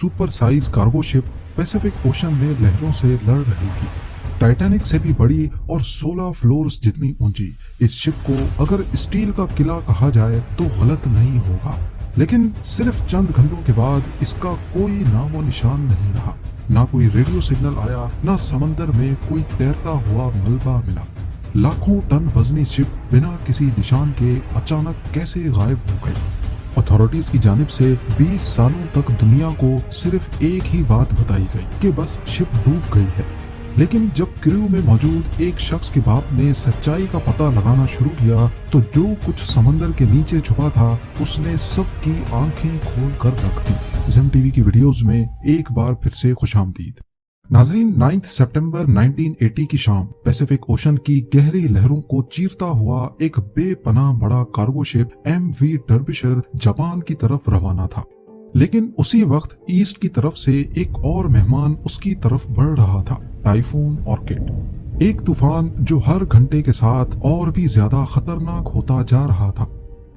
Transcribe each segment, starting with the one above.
Super size cargo ship Pacific ocean में लहरों से लड़ रही थी। टाइटैनिक से भी बड़ी और 16 फ्लोर्स जितनी ऊंची इस शिप को अगर स्टील का किला कहा जाए तो गलत नहीं होगा। लेकिन सिर्फ चंद घंटों के बाद इसका कोई नामो निशान नहीं रहा। ना कोई रेडियो सिग्नल आया, ना समंदर में कोई तैरता हुआ मलबा मिला। लाखों टन वजनी शिप बिना किसी निशान के अचानक कैसे गायब हो गई। अथॉरिटीज की जानिब से 20 सालों तक दुनिया को सिर्फ एक ही बात बताई गई कि बस शिप डूब गई है। लेकिन जब क्रू में मौजूद एक शख्स के बाप ने सच्चाई का पता लगाना शुरू किया तो जो कुछ समंदर के नीचे छुपा था उसने सबकी आंखें खोल कर रख दी। जिम टीवी की वीडियोस में एक बार फिर से खुशामदीद। नाजरीन, 9 सितंबर 1980 की शाम पैसिफिक ओशन की गहरी लहरों को चीरता हुआ एक बेपनाह बड़ा कार्गो शिप MV डर्बिशर जापान की तरफ रवाना था। लेकिन उसी वक्त ईस्ट की तरफ से एक और मेहमान उसकी तरफ बढ़ रहा था, टाइफून ऑर्किड। एक तूफान जो हर घंटे के साथ और भी ज्यादा खतरनाक होता जा रहा था।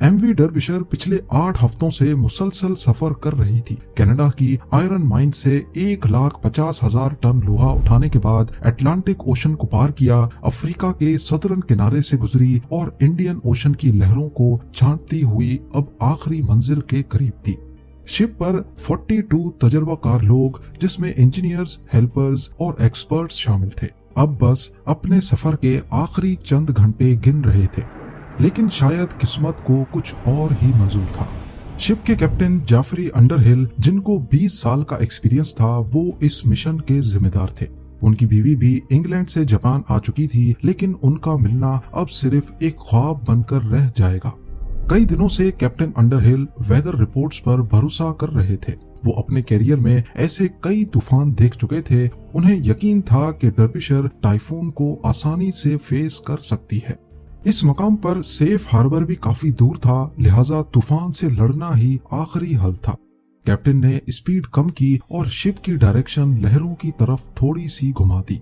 MV डर्बिशर पिछले 8 हफ्तों से मुसलसल सफर कर रही थी। कनाडा की आयरन माइन से 1,50,000 टन लोहा उठाने के बाद अटलांटिक ओशन को पार किया, अफ्रीका के सदर्न किनारे से गुजरी और इंडियन ओशन की लहरों को छांटती हुई अब आखिरी मंजिल के करीब थी। शिप पर 42 तजर्बाकार लोग, जिसमें इंजीनियर्स, हेल्पर्स और एक्सपर्ट्स शामिल थे, अब बस अपने सफर के आखिरी चंद घंटे गिन रहे थे। लेकिन शायद किस्मत को कुछ और ही मंजूर था। शिप के कैप्टन जेफरी अंडरहिल, जिनको 20 साल का एक्सपीरियंस था, वो इस मिशन के जिम्मेदार थे। उनकी बीवी भी इंग्लैंड से जापान आ चुकी थी, लेकिन उनका मिलना अब सिर्फ एक ख्वाब बनकर रह जाएगा। कई दिनों से कैप्टन अंडरहिल वेदर रिपोर्ट्स पर भरोसा कर रहे थे। वो अपने कैरियर में ऐसे कई तूफान देख चुके थे। उन्हें यकीन था कि डर्बिशर टाइफून को आसानी से फेस कर सकती है। इस मकाम पर सेफ हार्बर भी काफी दूर था, लिहाजा तूफान से लड़ना ही आखिरी हल था। कैप्टन ने स्पीड कम की और शिप की डायरेक्शन लहरों की तरफ थोड़ी सी घुमा दी।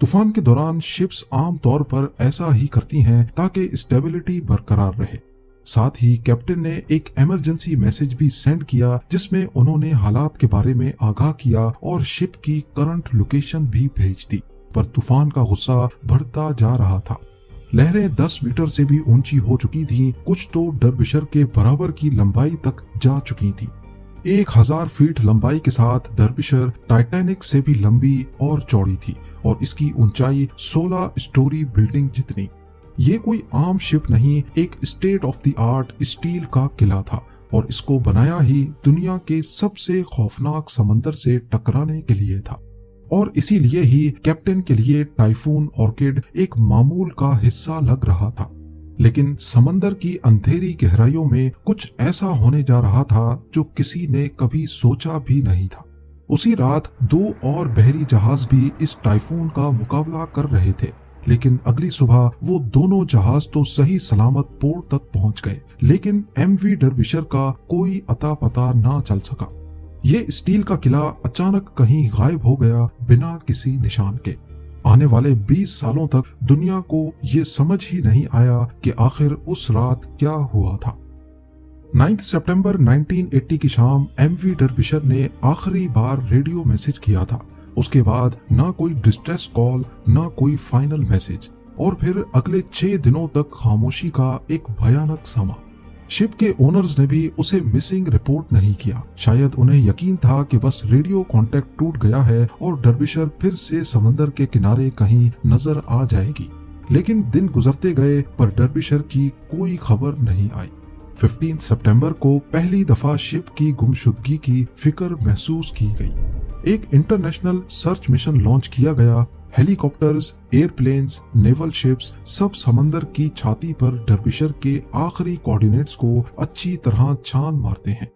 तूफान के दौरान शिप्स आम तौर पर ऐसा ही करती हैं ताकि स्टेबिलिटी बरकरार रहे। साथ ही कैप्टन ने एक इमरजेंसी मैसेज भी सेंड किया, जिसमें उन्होंने हालात के बारे में आगाह किया और शिप की करंट लोकेशन भी भेज दी। पर तूफान का गुस्सा बढ़ता जा रहा था। लहरें 10 मीटर से भी ऊंची हो चुकी थीं, कुछ तो डर्बिशर के बराबर की लंबाई तक जा चुकी थीं। 1000 फीट लंबाई के साथ डर्बिशर टाइटैनिक से भी लंबी और चौड़ी थी और इसकी ऊंचाई 16 स्टोरी बिल्डिंग जितनी। ये कोई आम शिप नहीं, एक state of the art steel का किला था और इसको बनाया ही दुनिया के सबसे खौफनाक समंदर से टकराने के लिए था। और इसीलिए ही कैप्टन के लिए टाइफून ऑर्किड एक मामूल का हिस्सा लग रहा था। लेकिन समंदर की अंधेरी गहराइयों में कुछ ऐसा होने जा रहा था जो किसी ने कभी सोचा भी नहीं था। उसी रात 2 और बहरी जहाज भी इस टाइफून का मुकाबला कर रहे थे, लेकिन अगली सुबह वो दोनों जहाज तो सही सलामत पोर्ट तक पहुंच गए, लेकिन MV डर्बिशर का कोई अता पता ना चल सका। ये स्टील का किला अचानक कहीं गायब हो गया बिना किसी निशान के। आने वाले 20 सालों तक दुनिया को ये समझ ही नहीं आया कि आखिर उस रात क्या हुआ था। 9 सितंबर 1980 की शाम MV डर्बिशर ने आखिरी बार रेडियो मैसेज किया था। उसके बाद ना कोई डिस्ट्रेस कॉल, ना कोई फाइनल मैसेज, और फिर अगले 6 दिनों तक खामोशी का एक भयानक समा। शिप के ओनर्स ने भी उसे मिसिंग रिपोर्ट नहीं किया। शायद उन्हें यकीन था कि बस रेडियो कांटेक्ट टूट गया है और डर्बिशर फिर से समंदर के किनारे कहीं नजर आ जाएगी। लेकिन दिन गुजरते गए पर डर्बिशर की कोई खबर नहीं आई। 15 सितंबर को पहली दफा शिप की गुमशुदगी की फिक्र महसूस की गई। एक इंटरनेशनल सर्च मिशन लॉन्च किया गया। हेलीकॉप्टर्स, एयरप्लेन्स, नेवल शिप्स सब समंदर की छाती पर डर्बिशर के आखिरी कोऑर्डिनेट्स को अच्छी तरह छान मारते हैं,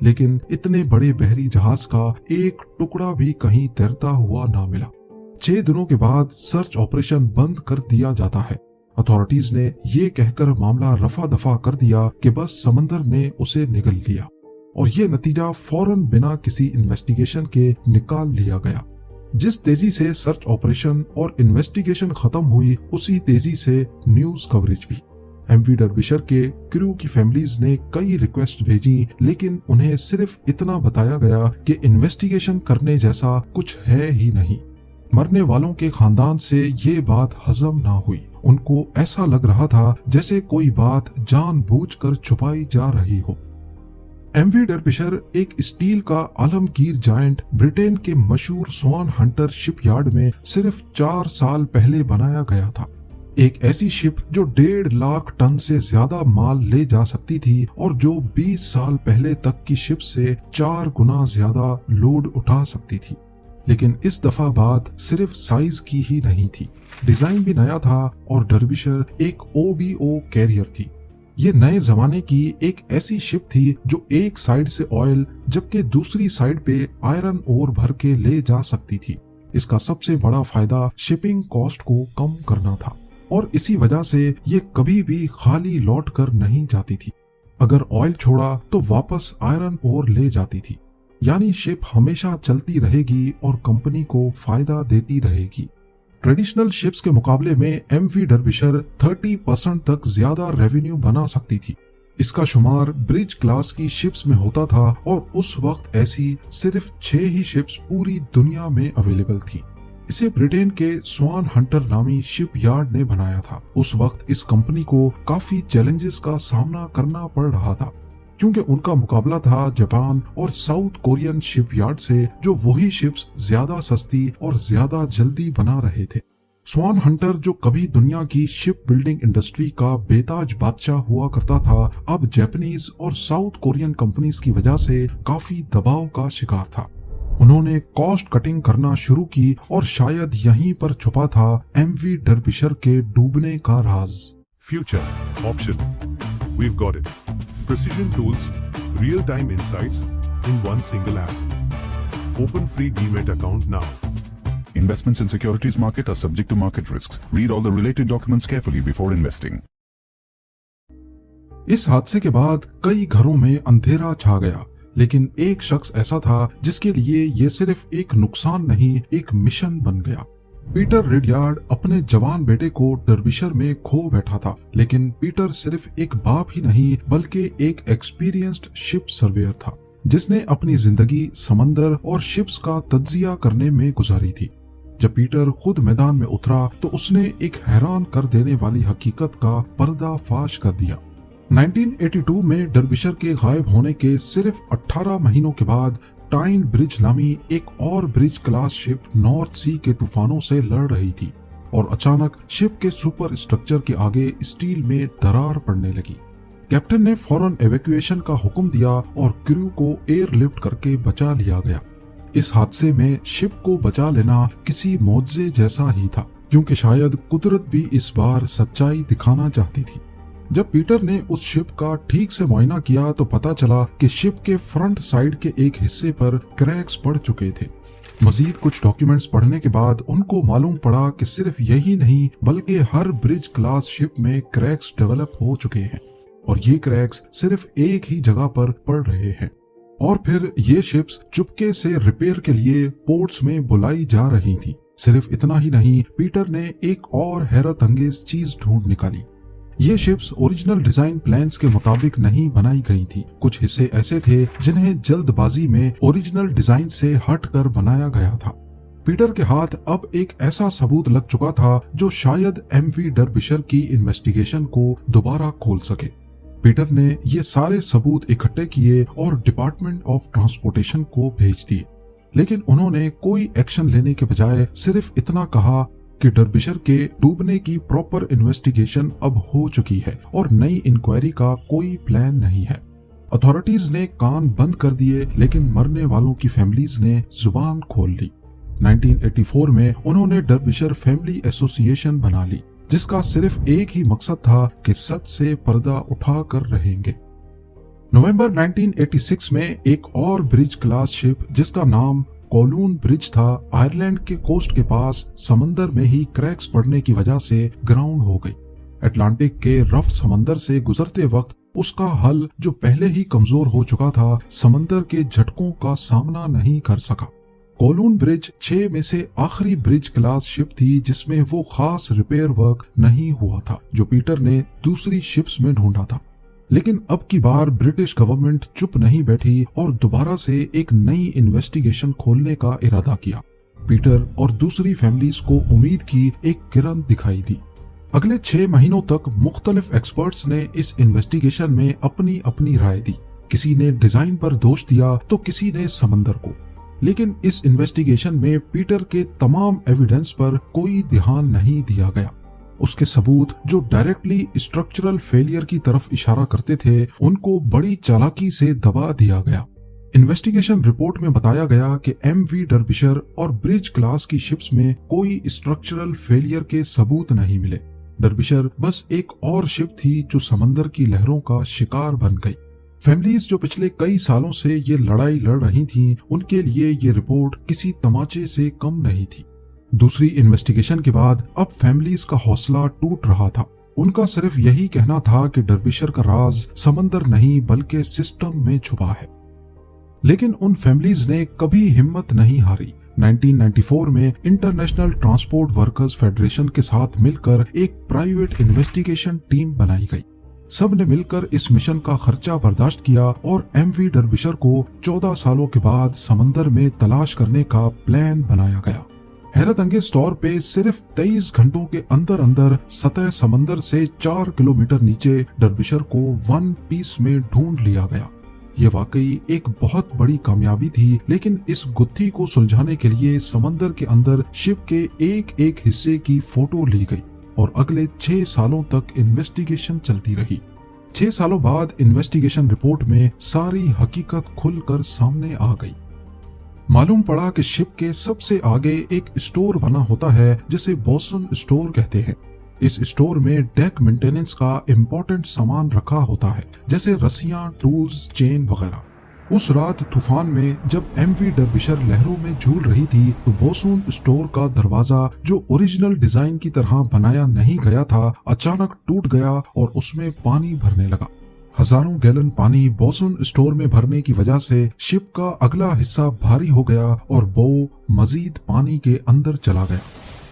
लेकिन इतने बड़े बहरी जहाज का एक टुकड़ा भी कहीं तैरता हुआ ना मिला। 6 दिनों के बाद सर्च ऑपरेशन बंद कर दिया जाता है। अथॉरिटीज ने ये कहकर मामला रफा दफा कर दिया कि बस समंदर ने उसे निगल लिया, और ये नतीजा फौरन बिना किसी इन्वेस्टिगेशन के निकाल लिया गया। जिस तेजी से सर्च ऑपरेशन और इन्वेस्टिगेशन खत्म हुई, उसी तेजी से न्यूज कवरेज भी। एमवी डर्बिशर के क्रू की फैमिलीज ने कई रिक्वेस्ट भेजी, लेकिन उन्हें सिर्फ इतना बताया गया कि इन्वेस्टिगेशन करने जैसा कुछ है ही नहीं। मरने वालों के खानदान से ये बात हजम ना हुई। उनको ऐसा लग रहा था जैसे कोई बात जानबूझकर छुपाई जा रही हो। एमवी डर्बिशर एक स्टील का आलमगीर जायंट ब्रिटेन के मशहूर स्वान हंटर शिपयार्ड में सिर्फ 4 साल पहले बनाया गया था। एक ऐसी शिप जो 1.5 लाख टन से ज्यादा माल ले जा सकती थी और जो 20 साल पहले तक की शिप से 4 गुना ज्यादा लोड उठा सकती थी। लेकिन इस दफा बात सिर्फ साइज की ही नहीं थी, डिजाइन भी नया था और डर्बिशर एक ओबीओ कैरियर थी। ये नए जमाने की एक ऐसी शिप थी जो एक साइड से ऑयल जबकि दूसरी साइड पे आयरन ओर भर के ले जा सकती थी। इसका सबसे बड़ा फायदा शिपिंग कॉस्ट को कम करना था और इसी वजह से ये कभी भी खाली लौट कर नहीं जाती थी। अगर ऑयल छोड़ा तो वापस आयरन ओर ले जाती थी, यानी शिप हमेशा चलती रहेगी और कंपनी को फायदा देती रहेगी। ट्रेडिशनल शिप्स के मुकाबले में एमवी डर्बिशर 30% तक ज्यादा रेवेन्यू बना सकती थी। इसका शुमार ब्रिज क्लास की शिप्स में होता था और उस वक्त ऐसी सिर्फ 6 ही शिप्स पूरी दुनिया में अवेलेबल थी। इसे ब्रिटेन के स्वान हंटर नामी शिपयार्ड ने बनाया था। उस वक्त इस कंपनी को काफी चैलेंजेस का सामना करना पड़ रहा था, क्योंकि उनका मुकाबला था जापान और साउथ कोरियन शिपयार्ड से, जो वही शिप्स ज्यादा सस्ती और ज्यादा जल्दी बना रहे थे। स्वान हंटर, जो कभी दुनिया की शिप बिल्डिंग इंडस्ट्री का बेताज बादशाह हुआ करता था, अब जापानीज और साउथ कोरियन कंपनीज की वजह से काफी दबाव का शिकार था। उन्होंने कॉस्ट कटिंग करना शुरू की और शायद यहीं पर छुपा था एमवी डर्बिशर के डूबने का राज। Future option. We've got it. Precision tools, real-time insights in one single app. Open free Demat account now. Investments in securities market are subject to market risks. Read all the related documents carefully before investing. इस हादसे के बाद कई घरों में अंधेरा छा गया, लेकिन एक शख्स ऐसा था जिसके लिए ये सिर्फ एक नुकसान नहीं, एक मिशन बन गया। पीटर रिडयार्ड अपने जवान बेटे को डर्बिशर में खो बैठा था, लेकिन पीटर सिर्फ एक बाप ही नहीं बल्कि एक एक्सपीरियंस्ड शिप सर्वेयर था, जिसने अपनी जिंदगी समंदर और शिप्स का तज्जिया करने में गुजारी थी। जब पीटर खुद मैदान में उतरा तो उसने एक हैरान कर देने वाली हकीकत का पर्दाफाश कर दिया। 1982 में डर्बिशर के गायब होने के सिर्फ 18 महीनों के बाद टाइन ब्रिज नामी एक और ब्रिज क्लास शिप नॉर्थ सी के तूफानों से लड़ रही थी और अचानक शिप के सुपर स्ट्रक्चर के आगे स्टील में दरार पड़ने लगी। कैप्टन ने फौरन एवैक्यूएशन का हुक्म दिया और क्रू को एयरलिफ्ट करके बचा लिया गया। इस हादसे में शिप को बचा लेना किसी मौजज़े जैसा ही था, क्योंकि शायद कुदरत भी इस बार सच्चाई दिखाना चाहती थी। जब पीटर ने उस शिप का ठीक से मुआयना किया तो पता चला कि शिप के फ्रंट साइड के एक हिस्से पर क्रैक्स पड़ चुके थे। मजीद कुछ डॉक्यूमेंट्स पढ़ने के बाद उनको मालूम पड़ा कि सिर्फ यही नहीं बल्कि हर ब्रिज क्लास शिप में क्रैक्स डेवलप हो चुके हैं और ये क्रैक्स सिर्फ एक ही जगह पर पड़ रहे हैं। और फिर ये शिप्स चुपके से रिपेयर के लिए पोर्ट्स में बुलाई जा रही थी। सिर्फ इतना ही नहीं, पीटर ने एक और हैरत अंगेज चीज ढूंढ निकाली। ये शिप्स ओरिजिनल डिजाइन प्लान्स के मुताबिक नहीं बनाई गई थी। कुछ हिस्से ऐसे थे जिन्हें जल्दबाजी में ओरिजिनल डिजाइन से हटकर बनाया गया था। पीटर के हाथ अब एक ऐसा सबूत लग चुका था जो शायद एमवी डर्बिशर की इन्वेस्टिगेशन को दोबारा खोल सके। पीटर ने ये सारे सबूत इकट्ठे किए और डिपार्टमेंट ऑफ ट्रांसपोर्टेशन को भेज दिए, लेकिन उन्होंने कोई एक्शन लेने के बजाय सिर्फ इतना कहा कि डर्बिशर के डूबने की प्रॉपर इन्वेस्टिगेशन अब हो चुकी है और नई इंक्वायरी का कोई प्लान नहीं है। अथॉरिटीज ने कान बंद कर दिए, लेकिन मरने वालों की फैमिलीज ने जुबान खोल ली। 1984 में उन्होंने डर्बिशर फैमिली एसोसिएशन बना ली, जिसका सिर्फ एक ही मकसद था कि सच से पर्दा उठा कर रहेंगे। नवंबर 1986 में एक और ब्रिज क्लास शिप जिसका नाम कोलून ब्रिज था, आयरलैंड के कोस्ट के पास समंदर में ही क्रैक्स पड़ने की वजह से ग्राउंड हो गई। अटलांटिक के रफ समंदर से गुजरते वक्त उसका हल, जो पहले ही कमजोर हो चुका था, समंदर के झटकों का सामना नहीं कर सका। कोलून ब्रिज 6 में से आखिरी ब्रिज क्लास शिप थी जिसमें वो खास रिपेयर वर्क नहीं हुआ था जो पीटर ने दूसरी शिप्स में ढूंढा था। लेकिन अब की बार ब्रिटिश गवर्नमेंट चुप नहीं बैठी और दोबारा से एक नई इन्वेस्टिगेशन खोलने का इरादा किया। पीटर और दूसरी फैमिलीज को उम्मीद की एक किरण दिखाई दी। अगले 6 महीनों तक मुख्तलिफ एक्सपर्ट्स ने इस इन्वेस्टिगेशन में अपनी अपनी राय दी। किसी ने डिजाइन पर दोष दिया तो किसी ने समंदर को। लेकिन इस इन्वेस्टिगेशन में पीटर के तमाम एविडेंस पर कोई ध्यान नहीं दिया गया। उसके सबूत जो डायरेक्टली स्ट्रक्चरल फेलियर की तरफ इशारा करते थे उनको बड़ी चालाकी से दबा दिया गया। इन्वेस्टिगेशन रिपोर्ट में बताया गया कि MV डर्बिशर और ब्रिज क्लास की शिप्स में कोई स्ट्रक्चरल फेलियर के सबूत नहीं मिले। डर्बिशर बस एक और शिप थी जो समंदर की लहरों का शिकार बन गई। फैमिलीज जो पिछले कई सालों से ये लड़ाई लड़ रही थीं, उनके लिए ये रिपोर्ट किसी तमाचे से कम नहीं थी। दूसरी इन्वेस्टिगेशन के बाद अब फैमिलीज का हौसला टूट रहा था। उनका सिर्फ यही कहना था कि डर्बिशर का राज समंदर नहीं बल्कि सिस्टम में छुपा है। लेकिन उन फैमिलीज ने कभी हिम्मत नहीं हारी। 1994 में इंटरनेशनल ट्रांसपोर्ट वर्कर्स फेडरेशन के साथ मिलकर एक प्राइवेट इन्वेस्टिगेशन टीम बनाई गई। सब ने मिलकर इस मिशन का खर्चा बर्दाश्त किया और MV डर्बिशर को 14 सालों के बाद समंदर में तलाश करने का प्लान बनाया गया। हैरत अंगेज तौर पे सिर्फ 23 घंटों के अंदर अंदर सतह समंदर से 4 किलोमीटर नीचे डर्बिशर को वन पीस में ढूंढ लिया गया। ये वाकई एक बहुत बड़ी कामयाबी थी, लेकिन इस गुत्थी को सुलझाने के लिए समंदर के अंदर शिप के एक एक हिस्से की फोटो ली गई और अगले 6 सालों तक इन्वेस्टिगेशन चलती रही। 6 सालों बाद इन्वेस्टिगेशन रिपोर्ट में सारी हकीकत खुलकर सामने आ गई। मालूम पड़ा कि शिप के सबसे आगे एक स्टोर बना होता है जिसे बोसन स्टोर कहते हैं। इस स्टोर में डेक मेंटेनेंस का इम्पोर्टेंट सामान रखा होता है, जैसे रस्सियां, टूल्स, चेन वगैरह। उस रात तूफान में जब MV डर्बिशर लहरों में झूल रही थी तो बोसून स्टोर का दरवाजा जो ओरिजिनल डिजाइन की तरह बनाया नहीं गया था अचानक टूट गया और उसमें पानी भरने लगा। हजारों गैलन पानी बोसून स्टोर में भरने की वजह से शिप का अगला हिस्सा भारी हो गया और बो मजीद पानी के अंदर चला गया।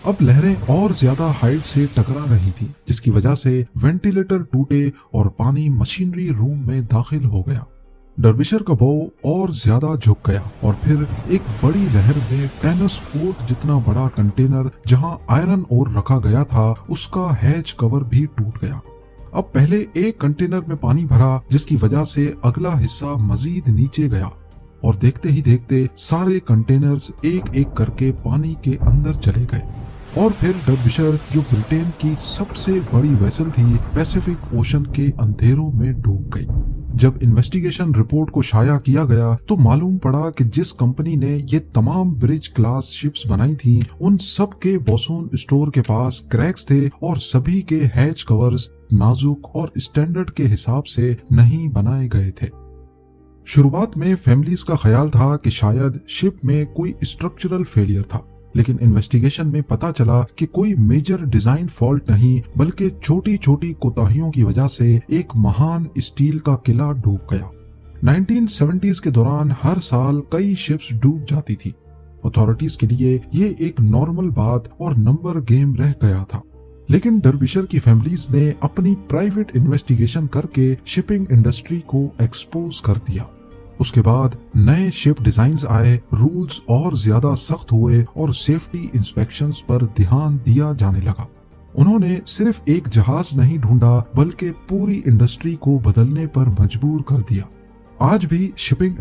अब लहरें और ज्यादा हाइट से टकरा रही थी, जिसकी वजह से वेंटिलेटर टूटे और पानी मशीनरी रूम में दाखिल हो गया। डर्बिशर का बो और ज्यादा झुक गया और फिर एक बड़ी लहर में टेनिस कोर्ट जितना बड़ा कंटेनर जहां आयरन ओर रखा गया था उसका हैच कवर भी टूट गया। अब पहले एक कंटेनर में पानी भरा, जिसकी वजह से अगला हिस्सा मजीद नीचे गया और देखते ही देखते सारे कंटेनर्स एक एक करके पानी के अंदर चले गए। और फिर डर्बिशर जो ब्रिटेन की सबसे बड़ी वेसल थी पैसिफिक ओशन के अंधेरों में डूब गई। जब इन्वेस्टिगेशन रिपोर्ट को शाया किया गया तो मालूम पड़ा कि जिस कंपनी ने ये तमाम ब्रिज क्लास शिप्स बनाई थी उन सब के बोसून स्टोर के पास क्रैक्स थे और सभी के हैच कवर्स नाजुक और स्टैंडर्ड के हिसाब से नहीं बनाए गए थे। शुरुआत में फैमिलीज का ख्याल था कि शायद शिप में कोई स्ट्रक्चरल फेलियर था, लेकिन इन्वेस्टिगेशन में पता चला कि कोई मेजर डिजाइन फॉल्ट नहीं बल्कि छोटी छोटी कोताहियों की वजह से एक महान स्टील का किला डूब गया। 1970s के दौरान हर साल कई शिप्स डूब जाती थी। अथॉरिटीज के लिए ये एक नॉर्मल बात और नंबर गेम रह गया था, लेकिन डर्बिशर की फैमिलीज ने अपनी प्राइवेट इन्वेस्टिगेशन करके शिपिंग इंडस्ट्री को एक्सपोज कर दिया। उसके बाद नए शिप डिजाइन्स आए, रूल्स और ज्यादा सख्त हुए और सेफ्टी इंस्पेक्शंस पर ध्यान दिया जाने लगा। उन्होंने सिर्फ एक जहाज नहीं ढूंढा बल्कि पूरी इंडस्ट्री को बदलने पर मजबूर कर दिया। आज भी शिपिंग